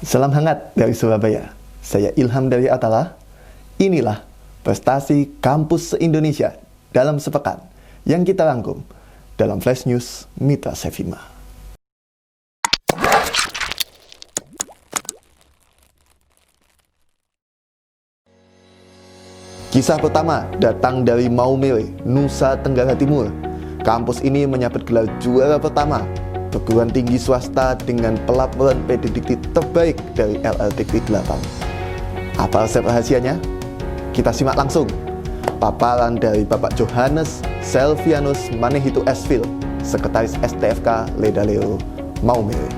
Salam hangat dari Surabaya. Saya Ilham dari Atala. Inilah prestasi kampus se-Indonesia dalam sepekan yang kita rangkum dalam Flash News Mitra Sevima. Kisah pertama datang dari Maumere, Nusa Tenggara Timur. Kampus ini menyabet gelar juara pertama perguruan tinggi swasta dengan pelaporan PDDikti terbaik dari LLDikti 8. Apa resep rahasianya? Kita simak langsung paparan dari Bapak Johannes Selvianus Manehitu Esfil, Sekretaris STFK Ledaleo Maumere.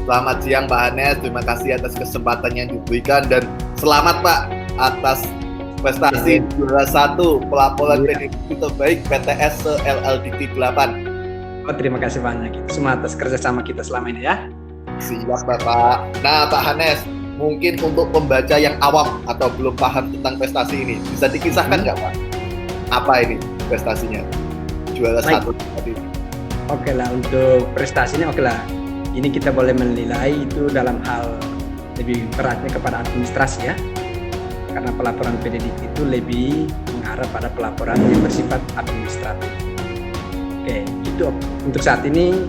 Selamat siang Pak Hanes, terima kasih atas kesempatan yang diberikan dan selamat Pak atas prestasi juara 1 pelaporan PDDikti terbaik PTS LLDikti 8. Oh, terima kasih banyak. Itu semua atas kerjasama kita selama ini ya. Siap Bapak. Nah Pak Hanes, mungkin untuk pembaca yang awam atau belum paham tentang prestasi ini, bisa dikisahkan nggak Pak? Apa ini prestasinya? Juara 1 tadi. Oke lah, untuk prestasinya oke lah. Ini kita boleh menilai itu dalam hal lebih beratnya kepada administrasi ya. Karena pelaporan PDDikti itu lebih mengarah pada pelaporan yang bersifat administratif. Oke, itu untuk saat ini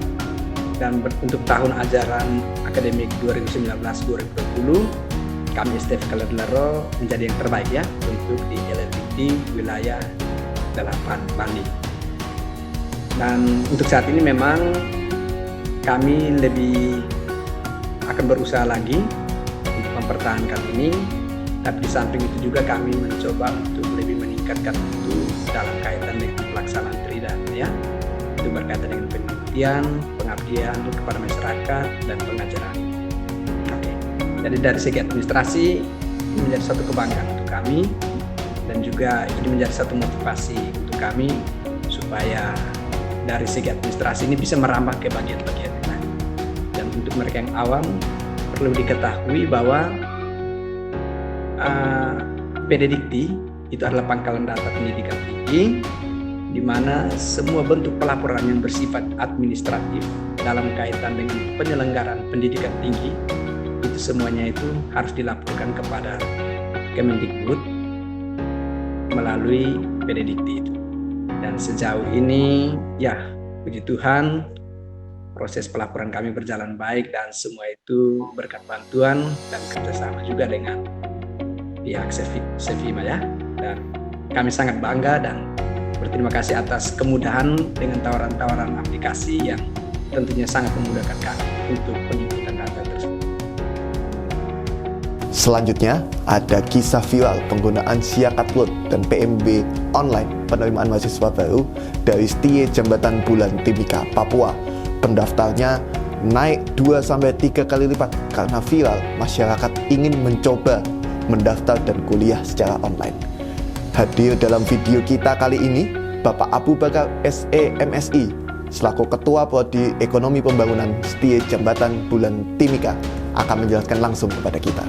dan untuk tahun ajaran akademik 2019-2020 kami STFK Ledalero menjadi yang terbaik ya untuk di LLDikti wilayah 8 Bali. Dan untuk saat ini memang kami lebih akan berusaha lagi untuk mempertahankan ini, tapi di samping itu juga kami mencoba untuk lebih meningkatkan itu dalam kaitan dengan pelaksanaan tridharma ya. Itu berkaitan dengan penelitian, pengabdian kepada masyarakat, dan pengajaran. Oke. Jadi dari segi administrasi ini menjadi satu kebanggaan untuk kami dan juga ini menjadi satu motivasi untuk kami supaya dari segi administrasi ini bisa merambah ke bagian-bagian lain. Dan untuk mereka yang awam perlu diketahui bahwa PDDikti itu adalah pangkalan data pendidikan tinggi, di mana semua bentuk pelaporan yang bersifat administratif dalam kaitan dengan penyelenggaraan pendidikan tinggi itu semuanya itu harus dilaporkan kepada Kemendikbud melalui PDDikti itu. Dan sejauh ini ya puji Tuhan proses pelaporan kami berjalan baik dan semua itu berkat bantuan dan kerjasama juga dengan pihak Sevima ya. Dan kami sangat bangga dan berterima kasih atas kemudahan dengan tawaran-tawaran aplikasi yang tentunya sangat memudahkan kami untuk penginputan data tersebut. Selanjutnya, ada kisah viral penggunaan Siakatword dan PMB online penerimaan mahasiswa baru dari STIE Jambatan Bulan Timika, Papua. Pendaftarnya naik 2-3 kali lipat karena viral masyarakat ingin mencoba mendaftar dan kuliah secara online. Hadir dalam video kita kali ini, Bapak Abu Bakar SE MSI, selaku Ketua Prodi Ekonomi Pembangunan STIE Jambatan Bulan Timika, akan menjelaskan langsung kepada kita.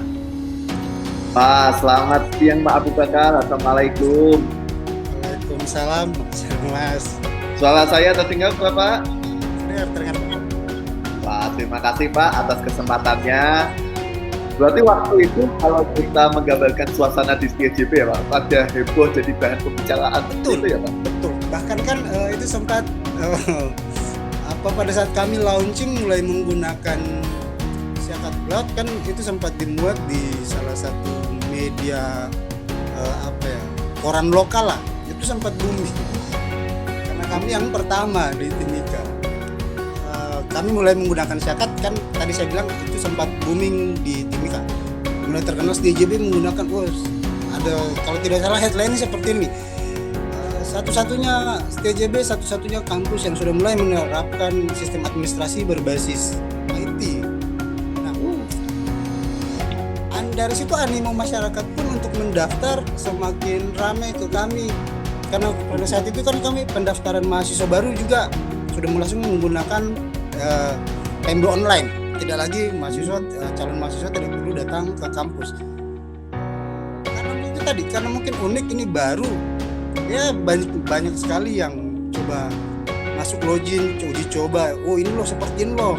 Pak, selamat siang Pak Abu Bakar. Assalamualaikum. Waalaikumsalam, Mas. Suara saya terdengar Pak? Terdengar. Pak, terima kasih Pak atas kesempatannya. Berarti waktu itu kalau kita menggambarkan suasana di STIE-JP ya Pak, pada heboh jadi bahan pembicaraan. Betul, itu ya Pak? Betul. Bahkan kan itu sempat pada saat kami launching mulai menggunakan Siakatword kan itu sempat dimuat di salah satu media koran lokal lah. Itu sempat booming. Karena kami yang pertama di Timika. Kami mulai menggunakan Siakat kan tadi saya bilang itu sempat booming di Timika. Mulai terkenal STIE-JP menggunakan ada kalau tidak salah headline-nya seperti ini. Satu-satunya STIE-JP satu-satunya kampus yang sudah mulai menerapkan sistem administrasi berbasis IT. Nah, dari situ animo masyarakat pun untuk mendaftar semakin ramai ke kami. Karena pada saat itu kan kami pendaftaran mahasiswa baru juga sudah langsung menggunakan PMB online. Tidak lagi calon mahasiswa tidak perlu datang ke kampus. Karena mungkin unik ini baru. Ya banyak sekali yang coba masuk login, uji coba. Oh ini loh seperti ini loh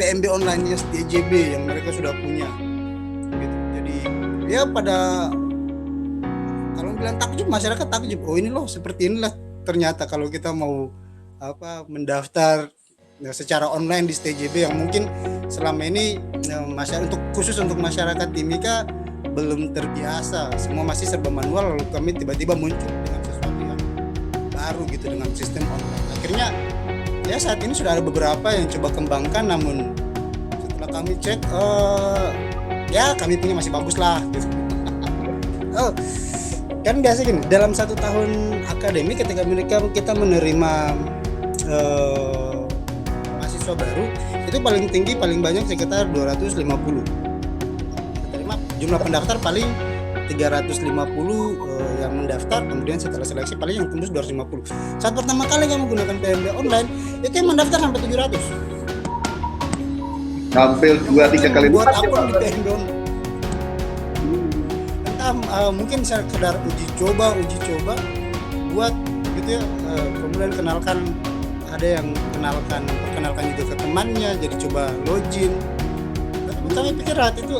PMB online-nya TJB yang mereka sudah punya gitu. Jadi ya pada kalau bilang takjub, masyarakat takjub, oh ini loh seperti inilah ternyata kalau kita mau mendaftar secara online di TJB yang mungkin selama ini masyarakat khusus untuk masyarakat Timika belum terbiasa, semua masih serba manual, lalu kami tiba-tiba muncul dengan sesuatu yang baru gitu dengan sistem online. Akhirnya ya saat ini sudah ada beberapa yang coba kembangkan, namun setelah kami cek ya kami punya masih bagus lah gitu. Kan biasa gini, dalam 1 tahun akademik ketika kita menerima mahasiswa baru itu paling tinggi paling banyak sekitar 250. Terima jumlah pendaftar paling 350 yang mendaftar, kemudian setelah seleksi paling yang tembus 250. Saat pertama kali kami menggunakan PMB online itu yang mendaftar sampai 700. Hampir 2-3 kali buat lipat ya, akun Pak. di PMB online. Mungkin sekedar uji coba buat gitu ya, kemudian ada yang perkenalkan juga ke temannya, jadi coba login. Tapi kami pikir saat itu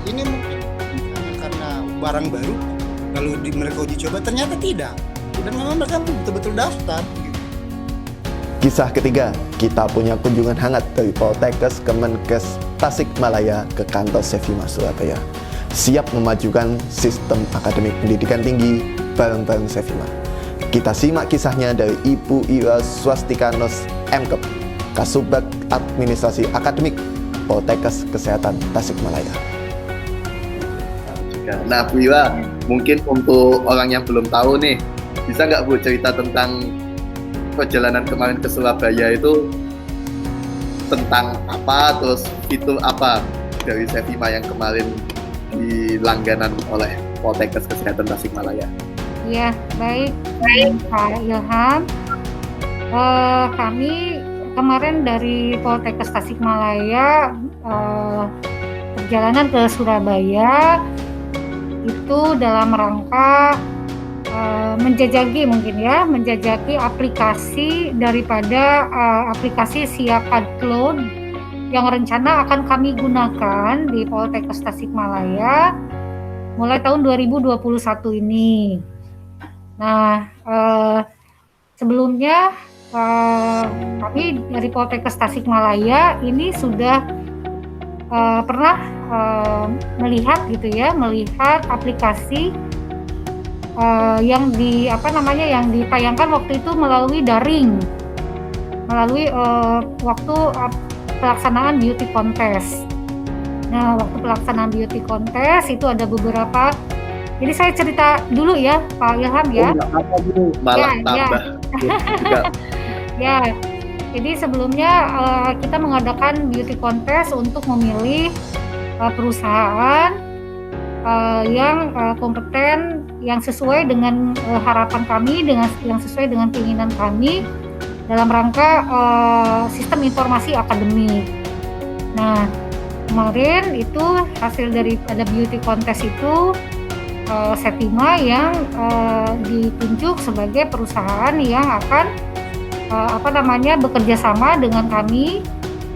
ini mungkin hanya karena barang baru lalu mereka uji coba, ternyata tidak, dan memang mereka betul-betul daftar gitu. Kisah ketiga, kita punya kunjungan hangat dari Poltekkes Kemenkes Tasikmalaya ke kantor Sevima Surabaya. Siap memajukan sistem akademik pendidikan tinggi bareng-bareng Sevima. Kita simak kisahnya dari Ibu Ira Swastikanos MKep, Kasubag Administrasi Akademik Poltekkes Kesehatan Tasikmalaya. Nah Bu Ira, mungkin untuk orang yang belum tahu nih, bisa nggak Bu cerita tentang perjalanan kemarin ke Surabaya itu tentang apa, terus fitur apa dari Sevima yang kemarin dilangganan oleh Poltekkes Kesehatan Tasikmalaya? Ya, baik Pak Ilham. Kami kemarin dari Poltekkes Tasikmalaya perjalanan ke Surabaya itu dalam rangka menjajaki aplikasi daripada aplikasi Siakad Cloud yang rencana akan kami gunakan di Poltekkes Tasikmalaya mulai tahun 2021 ini. Nah, sebelumnya kami dari Poltekkes Tasikmalaya ini sudah pernah melihat aplikasi yang ditayangkan waktu itu melalui daring, melalui waktu pelaksanaan beauty contest. Nah, waktu pelaksanaan beauty contest itu ada beberapa. Jadi saya cerita dulu ya, Pak Ilham ya. Nggak apa Bu, malah tambah. Ya. Jadi sebelumnya kita mengadakan beauty contest untuk memilih perusahaan yang kompeten, yang sesuai dengan harapan kami, yang sesuai dengan keinginan kami dalam rangka sistem informasi akademik. Nah, kemarin itu hasil dari ada beauty contest itu Sevima yang ditunjuk sebagai perusahaan yang akan bekerja sama dengan kami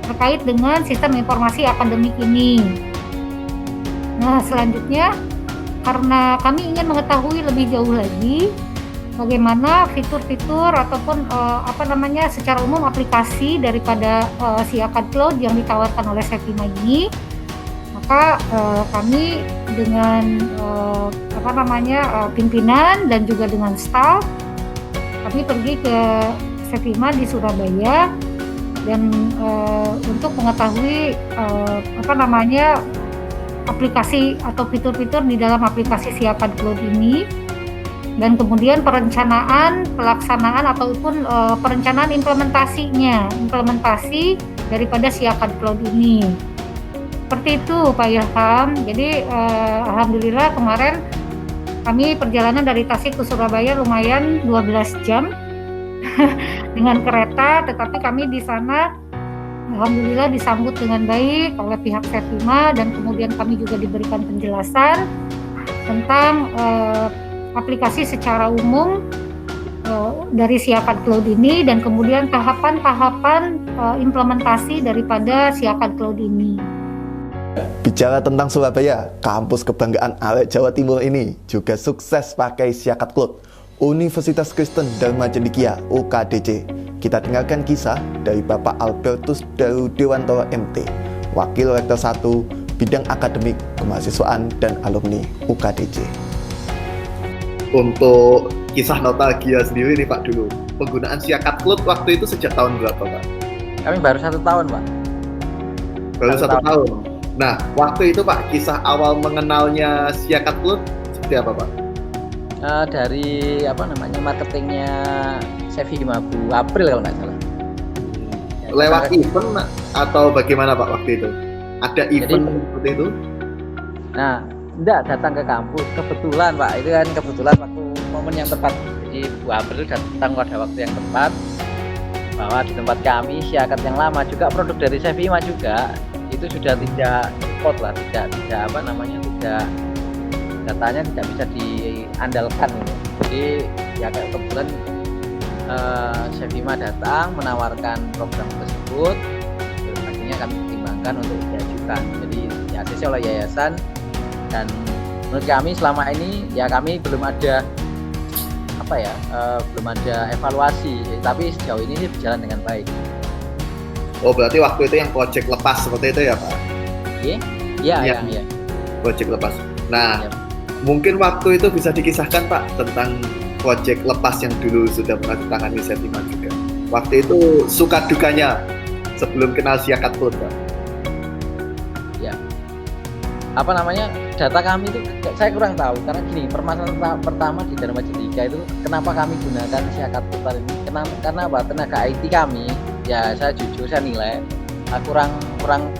terkait dengan sistem informasi akademik ini. Nah, selanjutnya karena kami ingin mengetahui lebih jauh lagi bagaimana fitur-fitur ataupun secara umum aplikasi daripada Siakad Cloud yang ditawarkan oleh Sevima ini, maka kami dengan pimpinan dan juga dengan staf kami pergi ke Sevima di Surabaya dan untuk mengetahui aplikasi atau fitur-fitur di dalam aplikasi Siakad Cloud ini, dan kemudian pelaksanaan ataupun perencanaan implementasi daripada Siakad Cloud ini. Seperti itu Pak Ilham. Jadi alhamdulillah kemarin kami perjalanan dari Tasik ke Surabaya lumayan 12 jam dengan kereta, tetapi kami di sana alhamdulillah disambut dengan baik oleh pihak Sevima, dan kemudian kami juga diberikan penjelasan tentang aplikasi secara umum dari Siakat Cloud ini dan kemudian tahapan-tahapan implementasi daripada Siakat Cloud ini. Bicara tentang Surabaya, kampus kebanggaan arek Jawa Timur ini juga sukses pakai Siakat Cloud. Universitas Kristen Dharma Cendekia UKDC. Kita dengarkan kisah dari Bapak Albertus Daru Dewantoro MT, Wakil Rektor 1 Bidang Akademik, Kemahasiswaan dan Alumni UKDC. Untuk kisah nostalgia sendiri nih Pak dulu, penggunaan Siakat Cloud waktu itu sejak tahun berapa Pak? Kami baru 1 tahun, Pak. Baru 1 1 tahun. Nah, waktu itu Pak, kisah awal mengenalnya Siakat Cloud seperti apa Pak? Dari marketingnya Sevima Bu April kalau nggak salah. Lewat event atau bagaimana Pak waktu itu? Ada event seperti itu? Nah, enggak datang ke kampus. Kebetulan Pak, itu kan kebetulan waktu momen yang tepat. Jadi Bu April datang pada waktu yang tepat bahwa di tempat kami Siakat yang lama juga produk dari Sevima juga itu sudah tidak support lah, tidak datanya tidak bisa diandalkan gitu. Jadi ya kayak kebetulan Sevima datang menawarkan program tersebut, terus akhirnya kami pertimbangkan untuk diajukan. Jadi diaksesi oleh yayasan dan menurut kami selama ini ya kami belum ada belum ada evaluasi, tapi sejauh ini berjalan dengan baik. Oh berarti waktu itu yang project lepas seperti itu ya Pak? Iya. Project lepas. Nah, Ya. mungkin waktu itu bisa dikisahkan Pak tentang project lepas yang dulu sudah pernah ditangani Sevima juga. Waktu itu suka dukanya sebelum kenal Siakat Cloud Pak. Ya. Data kami itu saya kurang tahu karena gini, permasalahan pertama di Dharma Cendekia itu kenapa kami gunakan Siakat Cloud ini? Karena apa? Tenaga IT kami ya saya jujur saya nilai kurang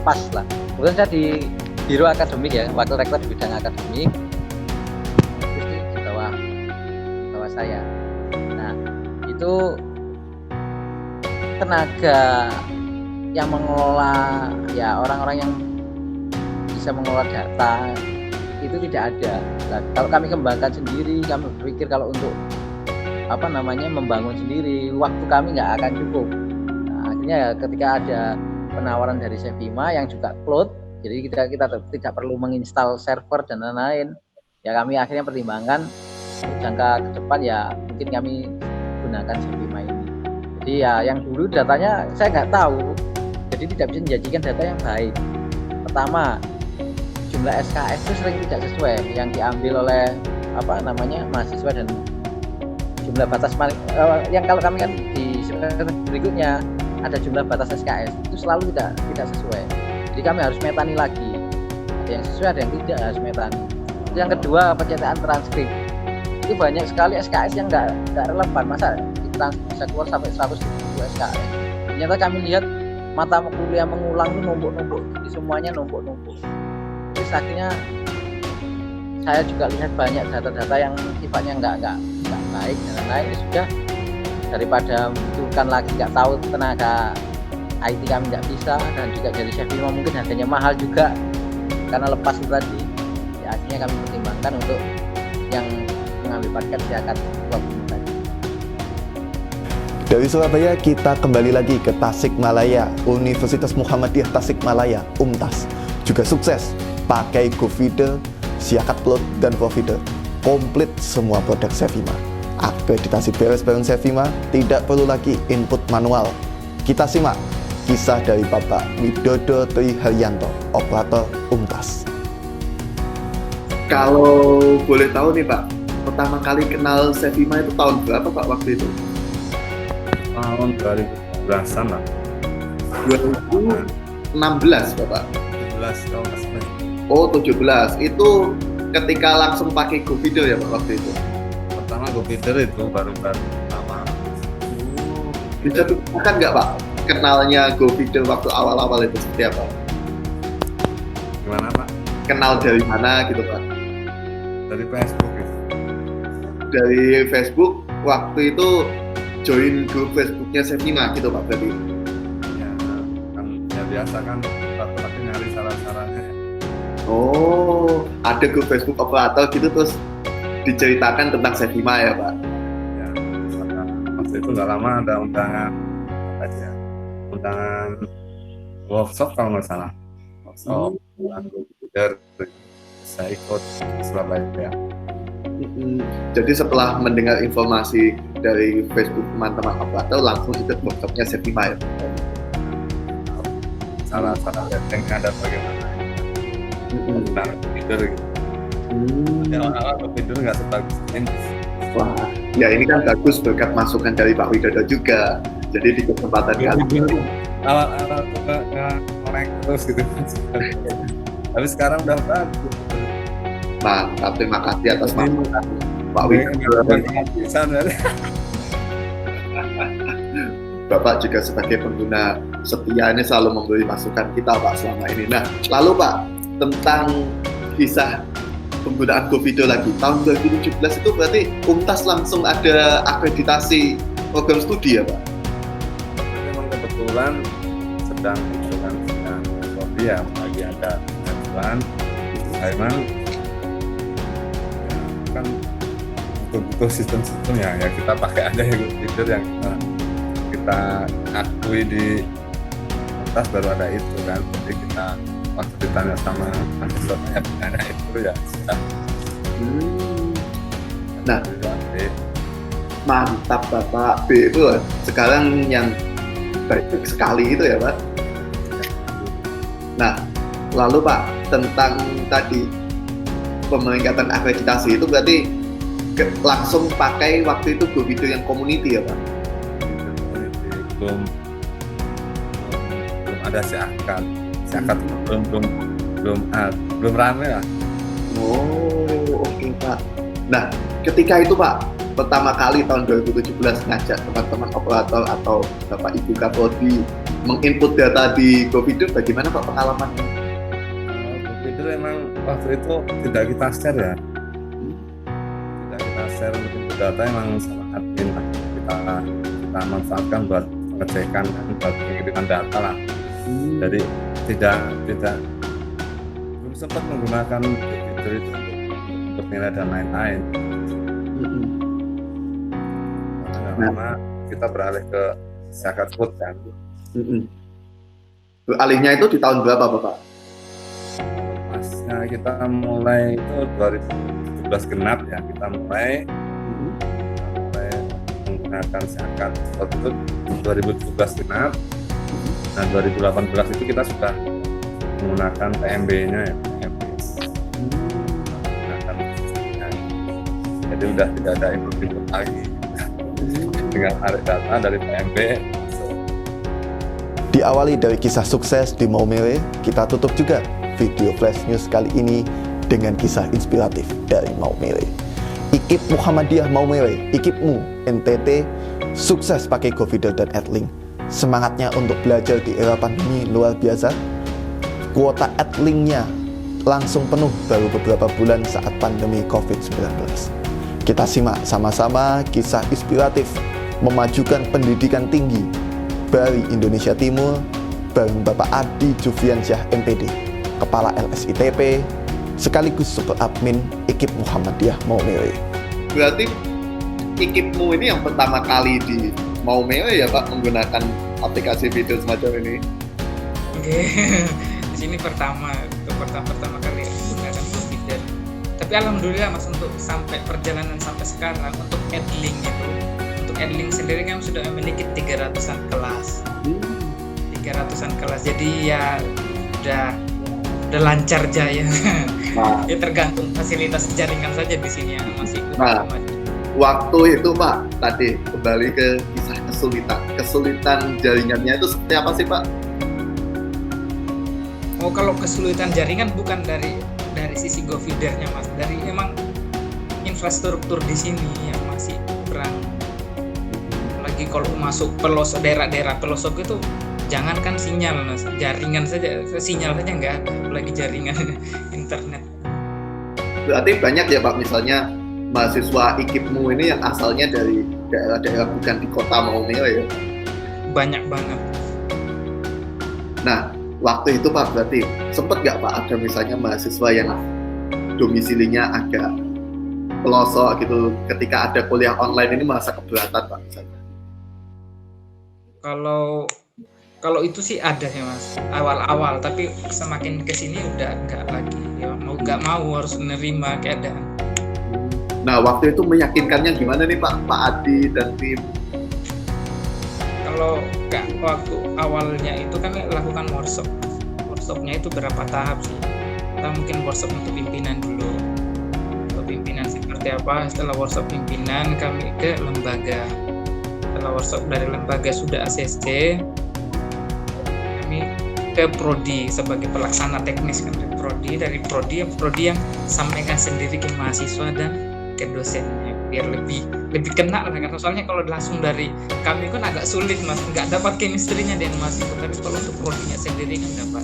pas lah. Kemudian saya di Biro Akademik ya, Wakil Rektor di bidang akademik, terus di bawah saya. Nah itu tenaga yang mengelola ya orang-orang yang bisa mengelola data itu tidak ada. Nah, kalau kami kembangkan sendiri, kami berpikir kalau untuk membangun sendiri waktu kami nggak akan cukup. Akhirnya ya ketika ada penawaran dari Sevima yang juga cloud, jadi kita tidak perlu menginstal server dan lain-lain. Ya kami akhirnya pertimbangkan jangka ke depan ya mungkin kami gunakan Sevima ini. Jadi ya yang dulu datanya saya nggak tahu, jadi tidak bisa menjanjikan data yang baik. Pertama, jumlah SKS itu sering tidak sesuai yang diambil oleh mahasiswa dan jumlah batas yang kalau kami kan di semester berikutnya ada jumlah batas SKS itu selalu tidak sesuai. Jadi kami harus metani lagi. Ada yang sesuai, ada yang tidak, harus metani. Yang kedua, pencetakan transkrip. Itu banyak sekali SKS yang nggak relevan. Masa bisa keluar sampai 100.000 SKS. Ternyata kami lihat mata kuliah mengulang itu numpuk-numpuk. Jadi semuanya numpuk-numpuk. Terus akhirnya saya juga lihat banyak data-data yang sifatnya nggak baik dan lain-lain. Ya sudah, daripada membutuhkan lagi nggak tahu tenaga IT kami nggak bisa dan juga dari Sevima mungkin harganya mahal juga karena lepas itu tadi. Ya akhirnya kami pertimbangkan untuk yang mengambil paket Siakat Cloud tadi. Dari Surabaya kita kembali lagi ke Tasikmalaya. Universitas Muhammadiyah Tasikmalaya UMTAS juga sukses pakai GoFeeder, Siakat Cloud dan Profeeder. Komplit semua produk Sevima. Akreditasi beres bareng Sevima, tidak perlu lagi input manual. Kita simak kisah dari Bapak Widodo Tri Haryanto, operator UMTAS. Kalau boleh tahu nih Pak, pertama kali kenal Sevima itu tahun berapa Pak waktu itu? Tahun 2011-an lah. 2016 Bapak? 17 tahun mas. Oh 17, itu ketika langsung pakai GoFeeder ya Pak waktu itu? Pertama GoFeeder itu baru-baru pertama. Bisa diceritakan nggak Pak kenalnya GoFeeder waktu awal-awal itu seperti apa? Gimana Pak? Kenal dari mana gitu Pak? Dari Facebook ya. Dari Facebook waktu itu join grup Facebooknya Sevima gitu Pak berarti? Ya kan ya biasa kan laki-laki nyari saran-sarannya. Oh, ada grup Facebook operator gitu terus diceritakan tentang Sevima ya Pak? Ya misalkan waktu itu nggak lama ada undangan apa aja, undangan workshop kalau nggak salah, workshop komputer, saya ikut ke Surabaya. Jadi setelah mendengar informasi dari Facebook teman-teman operator, langsung ikut workshopnya Septima ya? Salah settingnya ada bagaimana tentang komputer gitu. Awal-awal komputer nggak sebagus ini. Wah, ya ini kan bagus berkat masukan dari Pak Widodo juga. Jadi di kesempatan kali ini Awal-awal tuh nggak ngorek terus gitu. Tapi sekarang udah bagus. mantap, terima kasih atas masukan Pak Widodo. Bapak juga sebagai pengguna setia ini selalu memberi masukan kita Pak selama ini. Nah, lalu Pak, tentang kisah penggunaan GoVido lagi, tahun 2017 itu berarti UNTAS langsung ada akreditasi program studi ya Pak? Memang kebetulan sedang studi ya, lagi ada pengajuan. Memang kan butuh sistem-sistem ya kita pakai aja ya fitur yang kita akui di atas, baru ada itu kan. Jadi kita waktu ditanya sama mahasiswa ada itu ya sudah. Nah, mantap Bapak B itu sekarang yang baik sekali itu ya Pak. Nah, lalu Pak, tentang tadi peningkatan akreditasi itu berarti langsung pakai waktu itu GoVido yang community ya Pak? Belum ada siakat belum rame lah. Oh, oke Pak. Nah, ketika itu Pak, pertama kali tahun 2017 ngajak teman-teman operator atau Bapak Ibu Kapolri menginput data di GoVido, bagaimana Pak pengalamannya? GoVido memang waktu itu tidak kita share ya. Tidak kita share untuk input data, emang sama admin lah. Kita manfaatkan buat pengecekan dan buat pengiriman data lah. Jadi tidak belum sempat menggunakan GoVido itu untuk nilai dan lain-lain. Karena kita beralih ke zakat food kan. Alihnya itu di tahun berapa Bapak? Masnya kita mulai itu 2017 genap ya, kita mulai menggunakan zakat food itu 2017 genap. Nah 2018 itu kita sudah menggunakan PMB-nya ya, PMB. Jadi udah tidak ada input lagi. Tinggal tarik data dari PMB. Diawali dari kisah sukses di Maumere, kita tutup juga video flash news kali ini dengan kisah inspiratif dari Maumere. IKIP Muhammadiyah Maumere, IKIPmu NTT, sukses pakai GoVido dan Adlink. Semangatnya untuk belajar di era pandemi luar biasa. Kuota Adlinknya langsung penuh baru beberapa bulan saat pandemi COVID-19. Kita simak sama-sama kisah inspiratif memajukan pendidikan tinggi Bari Indonesia Timur bareng Bapak Adi Jufiansyah MPD, Kepala LSITP, sekaligus Super Admin IKIP Muhammadiyah Maumere. Berarti IKIPmu ini yang pertama kali di Maumere ya Pak menggunakan aplikasi video semacam ini? Oke, di sini pertama kali menggunakan GoVido. Tapi alhamdulillah Mas, untuk sampai perjalanan sampai sekarang untuk Adlink itu, untuk Adlink sendiri kan sudah memiliki 300-an kelas. 300-an kelas. Jadi ya udah lancar jaya. Nah, Ya tergantung fasilitas jaringan saja di sini yang masih ikut. Nah. waktu itu Pak, tadi kembali ke kisah kesulitan jaringannya itu seperti apa sih Pak? Oh, kalau kesulitan jaringan bukan dari sisi GoVido-nya Mas, dari emang infrastruktur di sini yang masih kurang. Lagi kalau masuk pelosok, daerah-daerah pelosok itu jangankan sinyal Mas, jaringan saja, sinyal saja nggak ada, lagi jaringan internet. Berarti banyak ya Pak, misalnya mahasiswa IKIPmu ini yang asalnya dari daerah-daerah bukan di kota Maumere ya? Banyak banget. Nah, waktu itu Pak berarti sempat nggak Pak ada misalnya mahasiswa yang domisilinya agak pelosok gitu, ketika ada kuliah online ini merasa keberatan Pak misalnya? Kalau itu sih ada ya Mas, awal-awal, tapi semakin kesini udah enggak lagi. Ya mau nggak mau harus menerima keadaan. Nah, waktu itu meyakinkannya gimana nih Pak Adi dan tim? Kalau waktu awalnya itu kami lakukan workshop. Workshopnya itu berapa tahap sih? Kita mungkin workshop untuk pimpinan dulu. Untuk pimpinan seperti apa? Setelah workshop pimpinan kami ke lembaga. Setelah workshop dari lembaga sudah ACC, kami ke prodi sebagai pelaksana teknis kan, dari prodi yang sampaikan sendiri ke mahasiswa dan ke dosennya biar lebih kena lah, karena soalnya kalau langsung dari kami kan agak sulit Mas, nggak dapat chemistry-nya dengan mahasiswa, tapi kalau untuk prodinya sendiri kan dapat.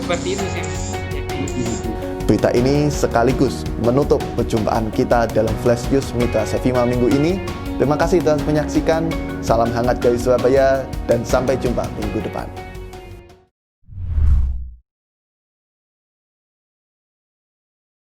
Seperti itu sih. Jadi Berita ini sekaligus menutup perjumpaan kita dalam Flash News Mitra Sevima minggu ini. Terima kasih telah menyaksikan. Salam hangat dari Surabaya dan sampai jumpa minggu depan.